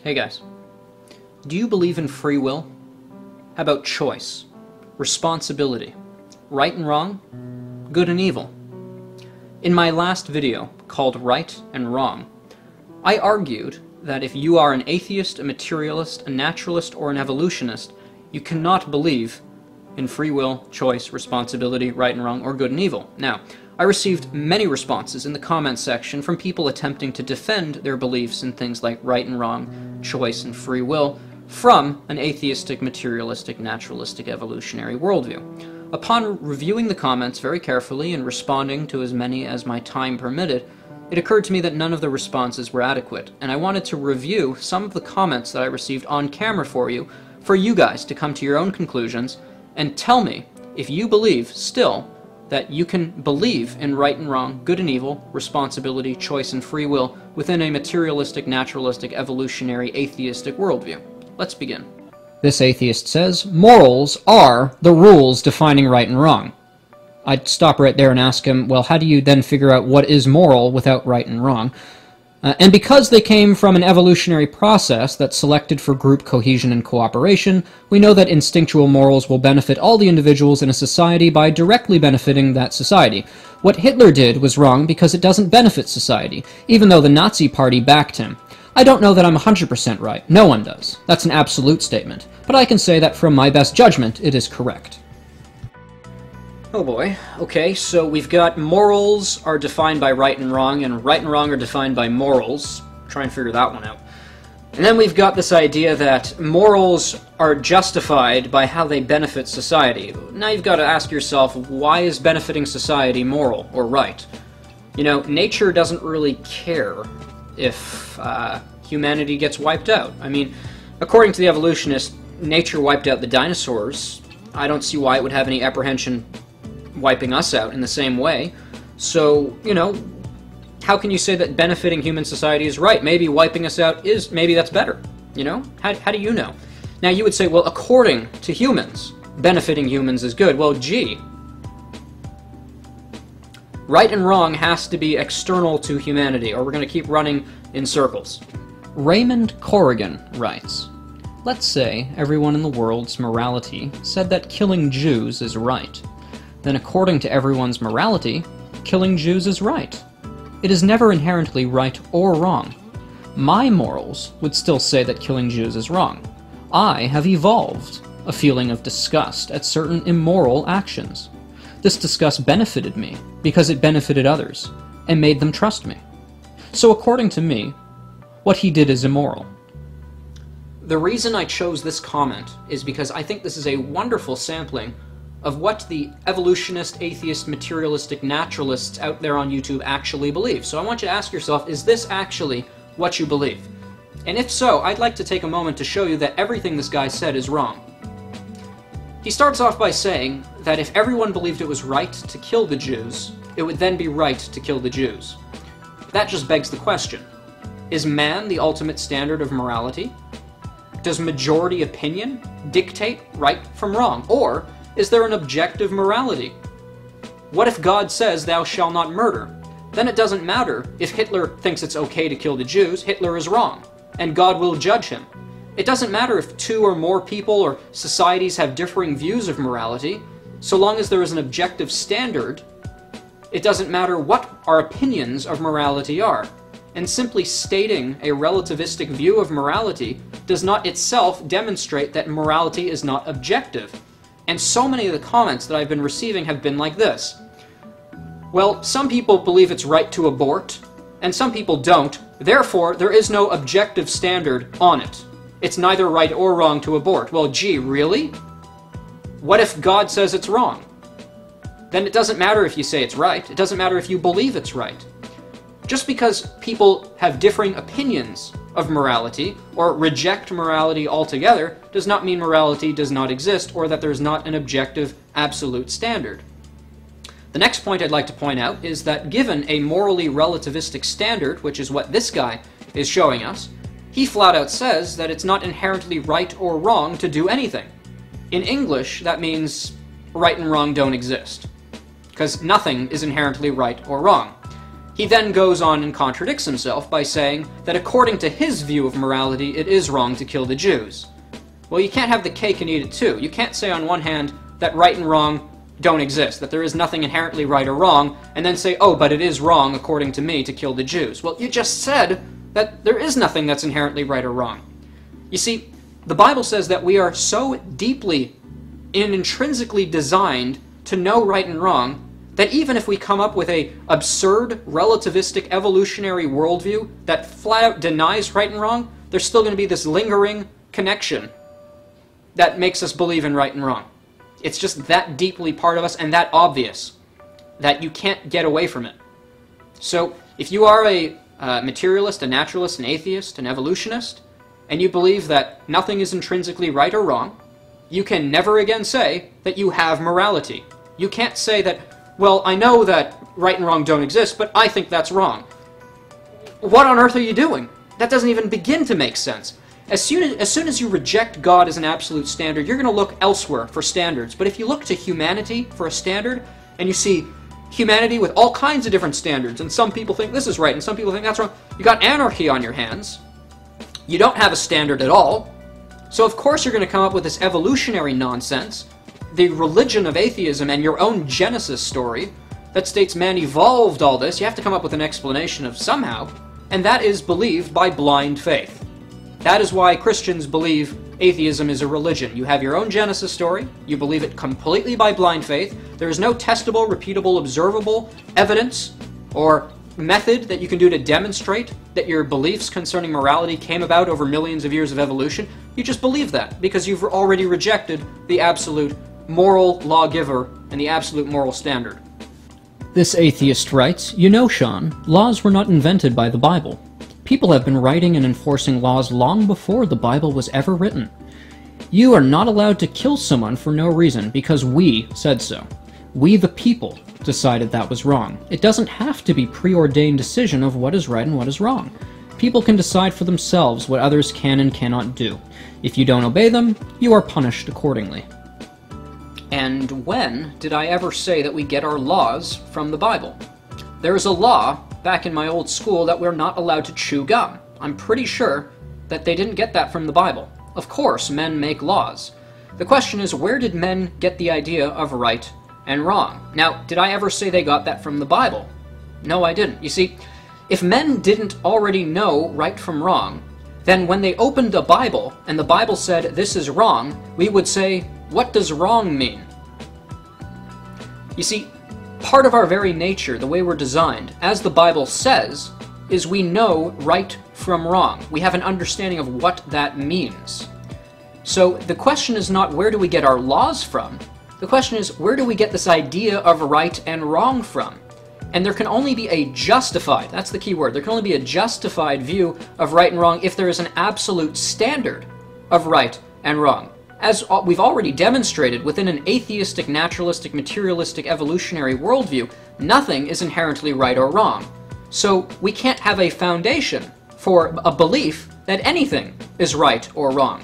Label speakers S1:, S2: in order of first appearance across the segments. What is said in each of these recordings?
S1: Hey guys, do you believe in free will? How about choice, responsibility, right and wrong, good and evil? In my last video, called Right and Wrong, I argued that if you are an atheist, a materialist, a naturalist, or an evolutionist, you cannot believe in free will, choice, responsibility, right and wrong, or good and evil. Now, I received many responses in the comments section from people attempting to defend their beliefs in things like right and wrong, choice, and free will from an atheistic, materialistic, naturalistic, evolutionary worldview. Upon reviewing the comments very carefully and responding to as many as my time permitted, it occurred to me that none of the responses were adequate, and I wanted to review some of the comments that I received on camera for you guys to come to your own conclusions and tell me if you believe still that you can believe in right and wrong, good and evil, responsibility, choice, and free will within a materialistic, naturalistic, evolutionary, atheistic worldview. Let's begin. This atheist says, morals are the rules defining right and wrong. I'd stop right there and ask him, well, how do you then figure out what is moral without right and wrong? And because they came from an evolutionary process that's selected for group cohesion and cooperation, we know that instinctual morals will benefit all the individuals in a society by directly benefiting that society. What Hitler did was wrong because it doesn't benefit society, even though the Nazi Party backed him. I don't know that I'm 100% right. No one does. That's an absolute statement. But I can say that from my best judgment, it is correct. Oh boy. Okay, so we've got morals are defined by right and wrong are defined by morals. Try and figure that one out. And then we've got this idea that morals are justified by how they benefit society. Now you've got to ask yourself, why is benefiting society moral or right? You know, nature doesn't really care if humanity gets wiped out. I mean, according to the evolutionist, nature wiped out the dinosaurs. I don't see why it would have any apprehension wiping us out in the same way. So, you know, how can you say that benefiting human society is right? Maybe wiping us out is, maybe that's better, you know? How do you know? Now you would say, well, according to humans, benefiting humans is good. Well, gee, right and wrong has to be external to humanity, or we're going to keep running in circles. Raymond Corrigan writes, let's say everyone in the world's morality said that killing Jews is right. Then according to everyone's morality, killing Jews is right. It is never inherently right or wrong. My morals would still say that killing Jews is wrong. I have evolved a feeling of disgust at certain immoral actions. This disgust benefited me because it benefited others and made them trust me. So according to me, what he did is immoral. The reason I chose this comment is because I think this is a wonderful sampling of what the evolutionist, atheist, materialistic naturalists out there on YouTube actually believe. So I want you to ask yourself, is this actually what you believe? And if so, I'd like to take a moment to show you that everything this guy said is wrong. He starts off by saying that if everyone believed it was right to kill the Jews, it would then be right to kill the Jews. That just begs the question, is man the ultimate standard of morality? Does majority opinion dictate right from wrong? Or is there an objective morality? What if God says, thou shalt not murder? Then it doesn't matter if Hitler thinks it's okay to kill the Jews. Hitler is wrong, and God will judge him. It doesn't matter if two or more people or societies have differing views of morality. So long as there is an objective standard, it doesn't matter what our opinions of morality are. And simply stating a relativistic view of morality does not itself demonstrate that morality is not objective. And so many of the comments that I've been receiving have been like this. Well, some people believe it's right to abort, and some people don't. Therefore, there is no objective standard on it. It's neither right or wrong to abort. Well, gee, really? What if God says it's wrong? Then it doesn't matter if you say it's right. It doesn't matter if you believe it's right. Just because people have differing opinions of morality, or reject morality altogether, does not mean morality does not exist, or that there's not an objective, absolute standard. The next point I'd like to point out is that given a morally relativistic standard, which is what this guy is showing us, he flat out says that it's not inherently right or wrong to do anything. In English, that means right and wrong don't exist, because nothing is inherently right or wrong. He then goes on and contradicts himself by saying that according to his view of morality, it is wrong to kill the Jews. Well, you can't have the cake and eat it too. You can't say on one hand that right and wrong don't exist, that there is nothing inherently right or wrong, and then say, oh, but it is wrong, according to me, to kill the Jews. Well, you just said that there is nothing that's inherently right or wrong. You see, the Bible says that we are so deeply and intrinsically designed to know right and wrong that even if we come up with a absurd, relativistic, evolutionary worldview that flat out denies right and wrong, there's still going to be this lingering connection that makes us believe in right and wrong. It's just that deeply part of us and that obvious that you can't get away from it. So if you are a materialist, a naturalist, an atheist, an evolutionist, and you believe that nothing is intrinsically right or wrong, you can never again say that you have morality. You can't say that, well, I know that right and wrong don't exist, but I think that's wrong. What on earth are you doing? That doesn't even begin to make sense. As soon as you reject God as an absolute standard, you're going to look elsewhere for standards. But if you look to humanity for a standard, and you see humanity with all kinds of different standards, and some people think this is right, and some people think that's wrong, you got anarchy on your hands. You don't have a standard at all. So of course you're going to come up with this evolutionary nonsense, the religion of atheism, and your own Genesis story that states man evolved all this. You have to come up with an explanation of somehow, and that is believed by blind faith. That is why Christians believe atheism is a religion. You have your own Genesis story, you believe it completely by blind faith, there is no testable, repeatable, observable evidence or method that you can do to demonstrate that your beliefs concerning morality came about over millions of years of evolution. You just believe that because you've already rejected the absolute moral lawgiver and the absolute moral standard.
S2: This atheist writes, "You know, Sean, laws were not invented by the Bible. People have been writing and enforcing laws long before the Bible was ever written. You are not allowed to kill someone for no reason because we said so. We, the people, decided that was wrong. It doesn't have to be preordained decision of what is right and what is wrong. People can decide for themselves what others can and cannot do. If you don't obey them, you are punished accordingly."
S1: And when did I ever say that we get our laws from the Bible? There is a law back in my old school that we're not allowed to chew gum. I'm pretty sure that they didn't get that from the Bible. Of course, men make laws. The question is, where did men get the idea of right and wrong? Now, did I ever say they got that from the Bible? No, I didn't. You see, if men didn't already know right from wrong, then when they opened a Bible and the Bible said this is wrong, we would say, what does wrong mean? You see, part of our very nature, the way we're designed, as the Bible says, is we know right from wrong. We have an understanding of what that means. So the question is not where do we get our laws from? The question is where do we get this idea of right and wrong from? And there can only be a justified, that's the key word, there can only be a justified view of right and wrong if there is an absolute standard of right and wrong. As we've already demonstrated, within an atheistic, naturalistic, materialistic, evolutionary worldview, nothing is inherently right or wrong. So we can't have a foundation for a belief that anything is right or wrong.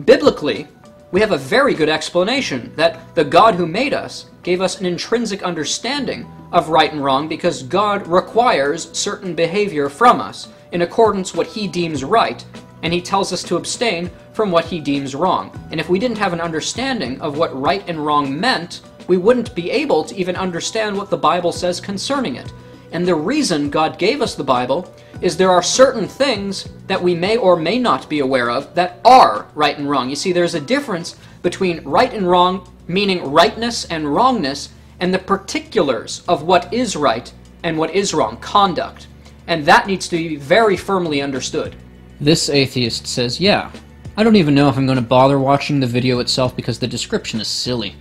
S1: Biblically, we have a very good explanation that the God who made us gave us an intrinsic understanding of right and wrong because God requires certain behavior from us in accordance with what he deems right, and he tells us to abstain from what he deems wrong. And if we didn't have an understanding of what right and wrong meant, we wouldn't be able to even understand what the Bible says concerning it. And the reason God gave us the Bible is there are certain things that we may or may not be aware of that are right and wrong. You see, there's a difference between right and wrong, meaning rightness and wrongness, and the particulars of what is right and what is wrong, conduct. And that needs to be very firmly understood.
S2: This atheist says, "Yeah, I don't even know if I'm going to bother watching the video itself because the description is silly.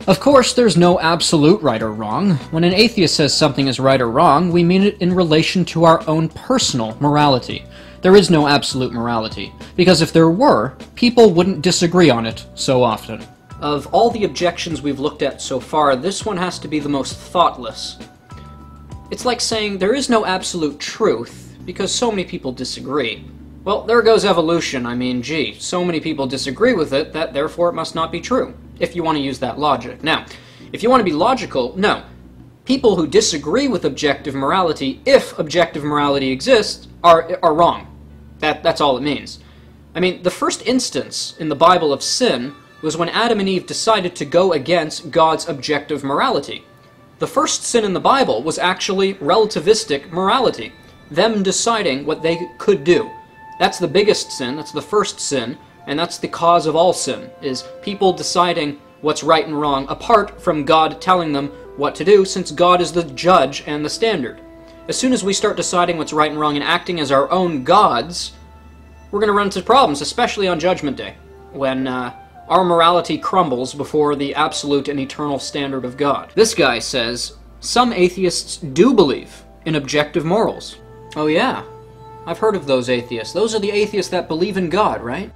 S2: Of course, there's no absolute right or wrong. When an atheist says something is right or wrong, we mean it in relation to our own personal morality. There is no absolute morality, because if there were, people wouldn't disagree on it so often."
S1: Of all the objections we've looked at so far, this one has to be the most thoughtless. It's like saying there is no absolute truth because so many people disagree. Well, there goes evolution. I mean, gee, so many people disagree with it that therefore it must not be true, if you want to use that logic. Now, if you want to be logical, no. People who disagree with objective morality, if objective morality exists, are wrong. That's all it means. I mean, the first instance in the Bible of sin was when Adam and Eve decided to go against God's objective morality. The first sin in the Bible was actually relativistic morality, them deciding what they could do. That's the biggest sin, that's the first sin, and that's the cause of all sin, is people deciding what's right and wrong apart from God telling them what to do, since God is the judge and the standard. As soon as we start deciding what's right and wrong and acting as our own gods, we're going to run into problems, especially on Judgment Day, when our morality crumbles before the absolute and eternal standard of God. This guy says, some atheists do believe in objective morals. Oh yeah, I've heard of those atheists. Those are the atheists that believe in God, right?